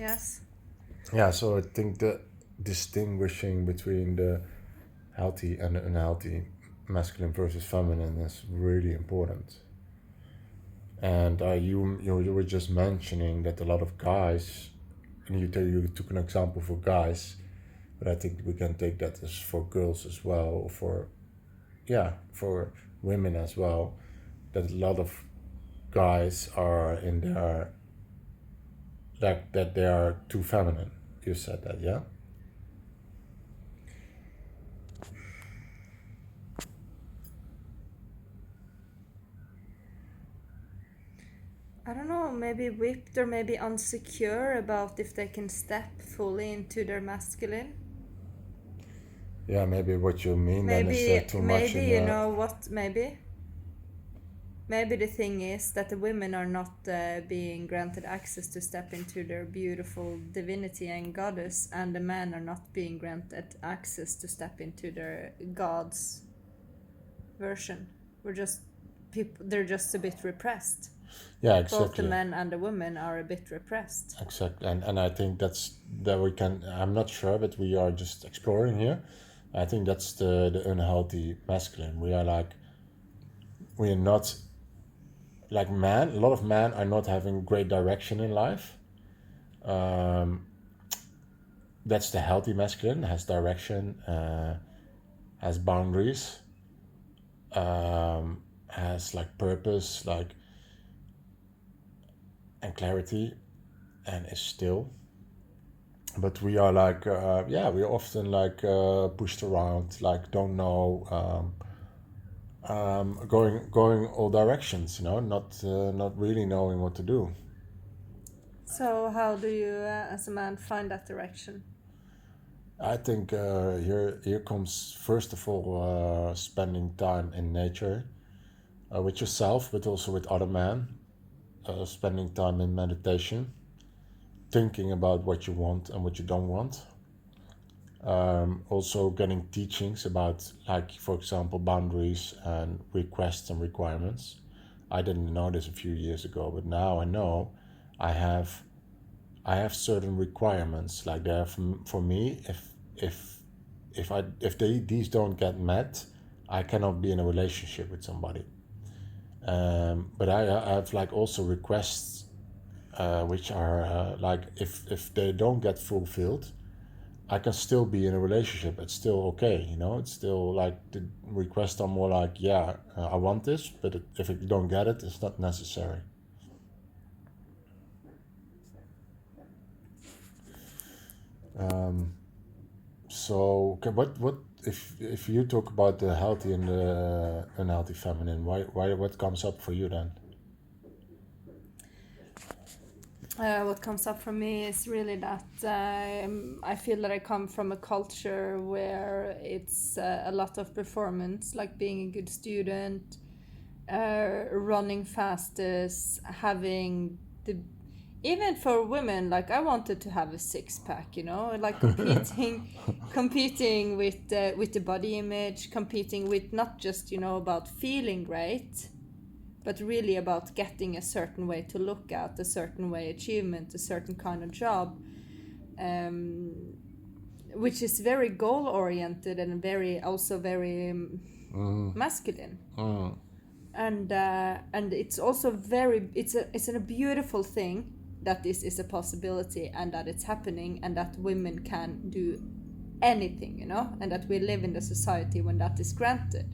Yes. Yeah, so I think the distinguishing between the healthy and the unhealthy masculine versus feminine is really important. And you were just mentioning that a lot of guys, and you took an example for guys, but I think we can take that as for girls as well, or for for women as well. That a lot of guys are in their like that they are too feminine. You said that, yeah. I don't know, maybe whipped or maybe insecure about if they can step fully into their masculine. Yeah, maybe what you mean then is Maybe, that too much maybe in you the. know what? Maybe the thing is that the women are not being granted access to step into their beautiful divinity and goddess, and the men are not being granted access to step into their god's version. We're just people. They're just a bit repressed. Yeah, Both the exactly. men and the women are a bit repressed. Exactly, and I think that's that we can. I'm not sure, but we are just exploring here. I think that's the unhealthy masculine. We are not like men. A lot of men are not having great direction in life. Um, that's the healthy masculine, has direction, has boundaries, has like purpose, like and clarity, and is still. But we are like we're often like pushed around, like don't know, going all directions, not really knowing what to do. So how do you, as a man, find that direction? I think here comes first of all spending time in nature, with yourself, but also with other men, spending time in meditation, thinking about what you want and what you don't want. Also getting teachings about, like, for example, boundaries and requests and requirements. I didn't know this a few years ago, but now I know. I have I have certain requirements, like there for me. If these don't get met, I cannot be in a relationship with somebody. But I have like also requests, which are like if they don't get fulfilled, I can still be in a relationship. It's still okay, It's still like the requests are more like, yeah, I want this, but if you don't get it, it's not necessary. Um, so, okay, what if you talk about the healthy and the unhealthy feminine? Why what comes up for you then? What comes up for me is really that I feel that I come from a culture where it's a lot of performance, like being a good student, running fastest, having the even for women, like I wanted to have a six pack, like competing with the body image, competing with not just about feeling great, but really about getting a certain way to look at, a certain way achievement, a certain kind of job, um, which is very goal oriented and very also very Mm, masculine. mm, And it's also very it's a beautiful thing that this is a possibility and that it's happening and that women can do anything, and that we live in the society when that is granted,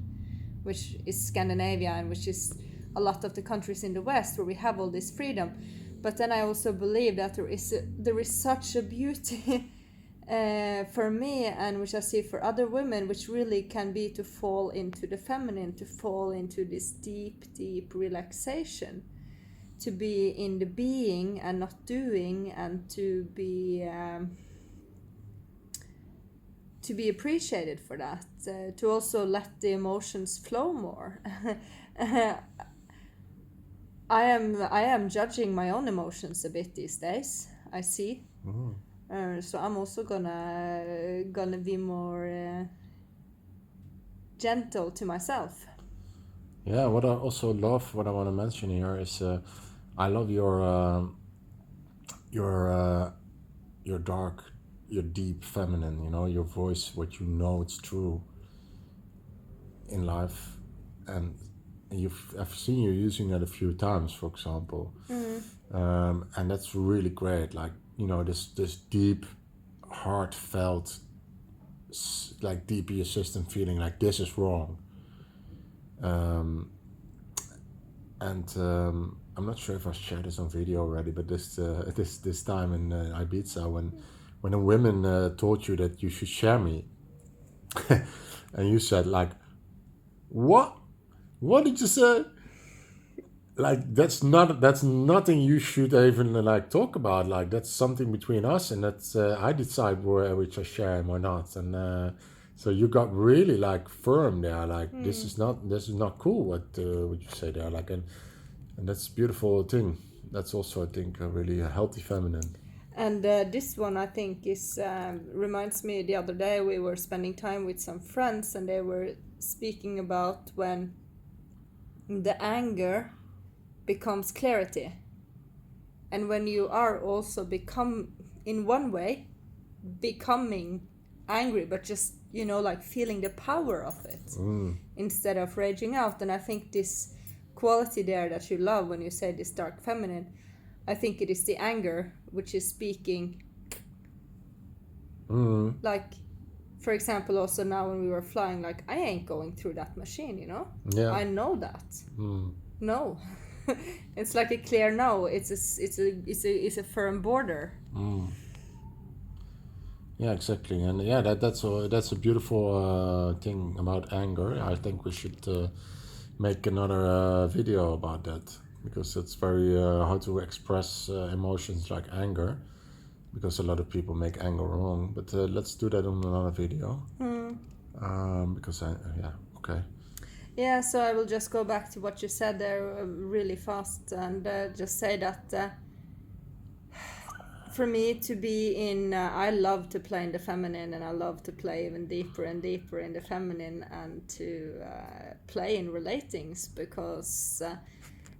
which is Scandinavia and which is a lot of the countries in the West where we have all this freedom. But then I also believe that there is such a beauty for me, and which I see for other women, which really can be to fall into the feminine, to fall into this deep, deep relaxation, to be in the being and not doing, and to be appreciated for that, to also let the emotions flow more. I am judging my own emotions a bit these days, I see. mm. So I'm also gonna be more gentle to myself. Yeah, what I also love, what I want to mention here is, I love your your dark, your deep feminine, you know, your voice, what you know it's true in life. And I've seen you using it a few times, for example. And that's really great. Like, you know, this deep, heartfelt, like deep in your system feeling like this is wrong. I'm not sure if I shared this on video already, but this time in Ibiza, when the women told you that you should share me, and you said like, what did you say? Like that's nothing you should even like talk about. Like that's something between us, and that's I decide which I share and why not. And so you got really like firm there. Like this is not cool. What you say there? Like and that's a beautiful thing. That's also I think a really healthy feminine. And this one, I think, is reminds me. The other day we were spending time with some friends, and they were speaking about when the anger becomes clarity, and when you are also becoming angry, but just like feeling the power of it instead of raging out. And I think this quality there that you love when you say this dark feminine, I think it is the anger which is speaking. Like, for example, also now when we were flying, like I ain't going through that machine, Yeah. I know that. No. It's like a clear no. It's a firm border. Yeah, exactly, and yeah, that's a beautiful thing about anger. I think we should make another video about that, because it's very how to express emotions like anger, because a lot of people make anger wrong. But let's do that on another video. Because okay. Yeah, so I will just go back to what you said there really fast, and just say that for me to be in, I love to play in the feminine, and I love to play even deeper and deeper in the feminine, and to play in relatings, because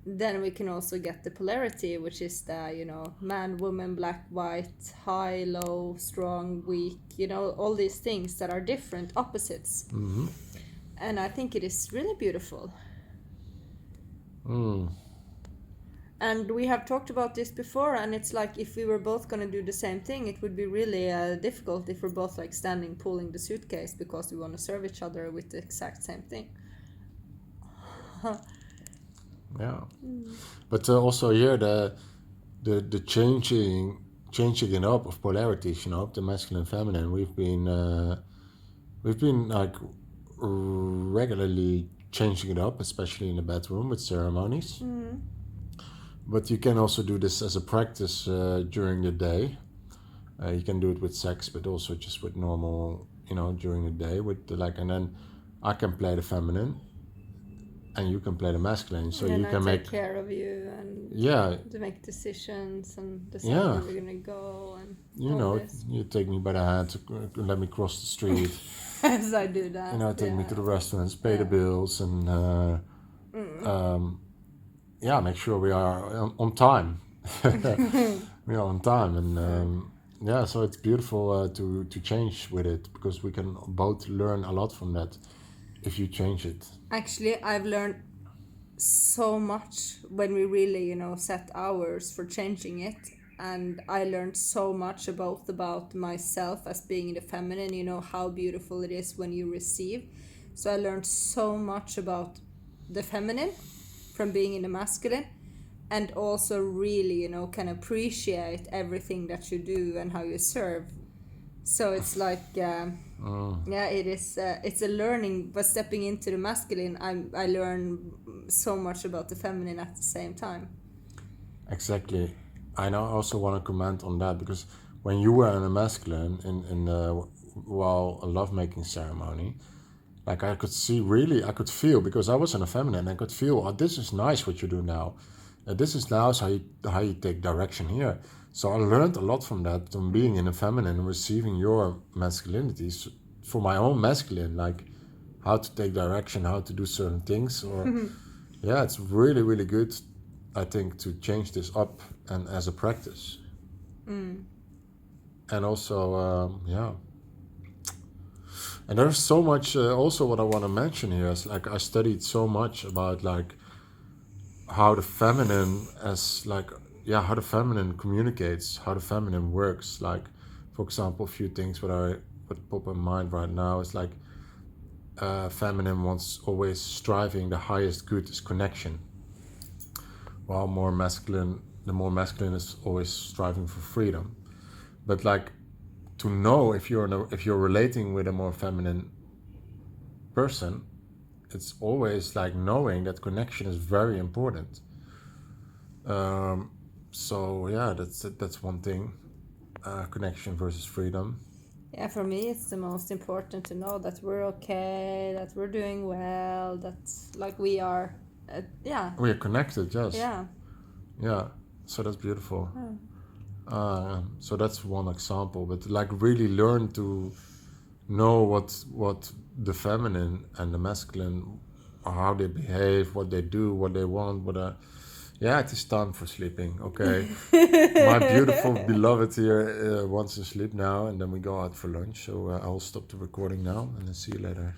then we can also get the polarity, which is the, man, woman, black, white, high, low, strong, weak, all these things that are different opposites. And I think it is really beautiful. And we have talked about this before, and it's like if we were both going to do the same thing, it would be really difficult if we're both like standing pulling the suitcase because we want to serve each other with the exact same thing. Yeah, but also here the changing it up of polarities, the masculine and feminine. We've been like regularly changing it up, especially in the bedroom with ceremonies. But you can also do this as a practice during the day. You can do it with sex, but also just with normal, during the day with and then I can play the feminine, and you can play the masculine. So and you can take care of you and to make decisions and decide where we're gonna go and you take me by the hand to let me cross the street. As I do that. Take me to the restaurants, pay the bills, and make sure we are on time. We are on time, and so it's beautiful to change with it, because we can both learn a lot from that if you change it. Actually, I've learned so much when we really, set hours for changing it. And I learned so much about myself as being in the feminine, how beautiful it is when you receive. So I learned so much about the feminine from being in the masculine, and also really, can appreciate everything that you do and how you serve. So it's like, it is. It's a learning, but stepping into the masculine, I learn so much about the feminine at the same time. Exactly. I now also want to comment on that, because when you were in a masculine while a lovemaking ceremony, like I could feel, because I was in a feminine, I could feel, this is nice what you do now. This is now how you take direction here. So I learned a lot from that, from being in a feminine and receiving your masculinity for my own masculine, like how to take direction, how to do certain things. Or it's really, really good, I think, to change this up and as a practice. and also and there's so much also what I want to mention here is like I studied so much about like how the feminine as like yeah how the feminine communicates, how the feminine works. Like for example, a few things what I would pop in mind right now is like feminine wants always striving the highest good is connection, while the more masculine is always striving for freedom. But like to know if you're relating with a more feminine person, it's always like knowing that connection is very important. So yeah, that's one thing. Connection versus freedom. Yeah, for me, it's the most important to know that we're okay, that we're doing well, that like we are. Yeah, We are connected, yes. yeah. Yeah. So that's beautiful. Mm. So that's one example. But like really learn to know what the feminine and the masculine, how they behave, what they do, what they want, yeah, it is time for sleeping. Okay, my beautiful beloved here wants to sleep now, and then we go out for lunch. So I'll stop the recording now, and then see you later.